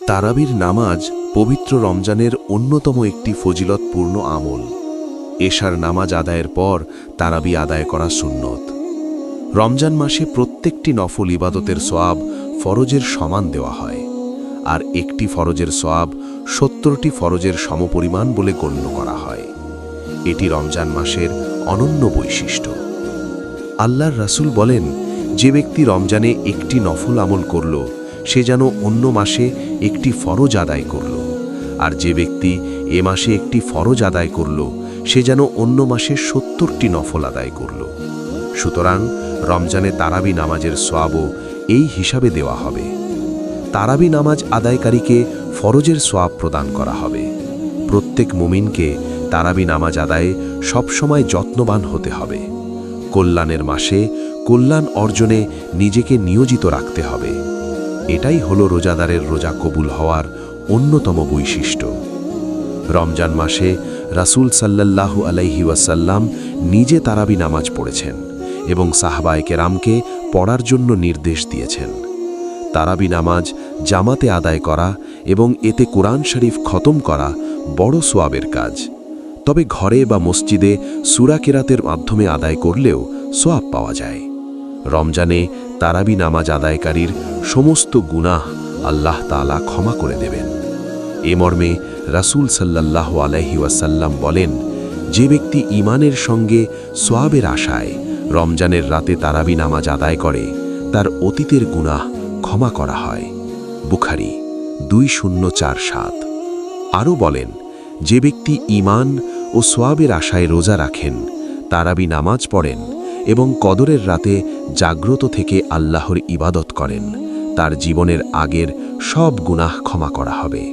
তারাবির নামাজ পবিত্র রমজানের অন্যতম একটি ফজিলতপূর্ণ আমল। এশার নামাজ আদায়ের পর তারাবি আদায় করা সুন্নত। রমজান মাসে প্রত্যেকটি নফল ইবাদতের সওয়াব ফরজের সমান দেওয়া হয়, আর একটি ফরজের সওয়াব ৭০টি ফরজের সমপরিমাণ বলে গণ্য করা হয়। এটি রমজান মাসের অনন্য বৈশিষ্ট্য। আল্লাহর রাসূল বলেন, যে ব্যক্তি রমজানে একটি নফল আমল করল, সে যেন অন্য মাসে একটি ফরজ আদায় করল, আর যে ব্যক্তি এ মাসে একটি ফরজ আদায় করল, সে যেন অন্য মাসে ৭০টি নফল আদায় করল। সুতরাং রমজানে তারাবি নামাজের সওয়াবও এই হিসাবে দেওয়া হবে। তারাবি নামাজ আদায়কারীকে ফরজের সওয়াব প্রদান করা হবে। প্রত্যেক মুমিনকে তারাবি নামাজ আদায়ে সবসময় যত্নবান হতে হবে। কল্যাণের মাসে কল্যাণ অর্জনে নিজেকে নিয়োজিত রাখতে হবে। এটাই হলো রোজাদারের রোজা কবুল হওয়ার অন্যতম বৈশিষ্ট্য। রমজান মাসে রাসূল সাল্লাল্লাহু আলাইহি ওয়াসাল্লাম নিজে তারাবি নামাজ পড়েছেন এবং সাহাবায়ে কেরামকে পড়ার জন্য নির্দেশ দিয়েছেন। তারাবি নামাজ জামাতে আদায় করা এবং এতে কোরআন শরীফ খতম করা বড় সওয়াবের কাজ। তবে ঘরে বা মসজিদে সূরা কেরাতের মাধ্যমে আদায় করলেও সওয়াব পাওয়া যায়। রমজানে তারাবি নামাজ আদায়কারীর সমস্ত গুনাহ আল্লাহ তাআলা ক্ষমা করে দেবেন। এ মর্মে রাসূল সাল্লাল্লাহু আলাইহি ওয়াসাল্লাম বলেন, যে ব্যক্তি ঈমানের সঙ্গে সওয়াবের আশায় রমজানের রাতে তারাবি নামাজ আদায় করে, তার অতীতের গুনাহ ক্ষমা করা হয়। বুখারী 2047। আরও বলেন, যে ব্যক্তি ঈমান ও সওয়াবের আশায় রোজা রাখেন, তারাবি নামাজ পড়েন এবং কদরের রাতে জাগ্রত থেকে আল্লাহর ইবাদত করেন, তার জীবনের আগের সব গুনাহ ক্ষমা করা হবে।